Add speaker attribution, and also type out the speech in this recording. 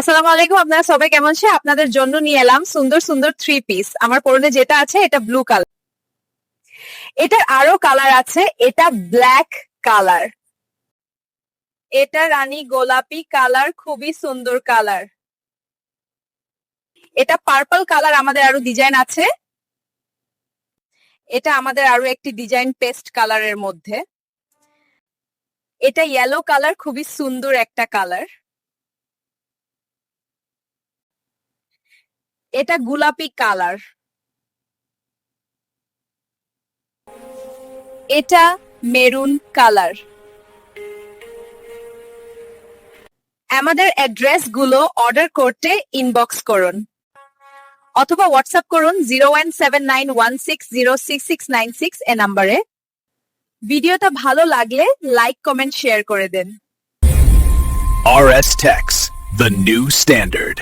Speaker 1: আসসালামু আলাইকুম, আপনারা সবাই কেমন আছেন? আপনাদের জন্য নিয়ে এলাম সুন্দর সুন্দর 3 পিস। আমার পরনে যেটা আছে এটা ব্লু কালার। এটার আরো কালার আছে, এটা ব্ল্যাক কালার, এটা রানী গোলাপি কালার, খুবই সুন্দর কালার। এটা পার্পল কালার, আমাদের আরো ডিজাইন আছে। এটা আমাদের আরো একটি ডিজাইন পেস্ট কালারের মধ্যে। এটা ইয়েলো কালার, খুবই সুন্দর একটা কালার। এটা গোলাপি কালার। এটা মেরুন কালার। আমাদের অ্যাড্রেস গুলো অর্ডার করতে ইনবক্স করুন অথবা হোয়াটসঅ্যাপ করুন 017916066696 এ নাম্বারে। ভিডিওটা ভালো লাগলে লাইক কমেন্ট শেয়ার করে দেন।
Speaker 2: RS Techs, the new standard.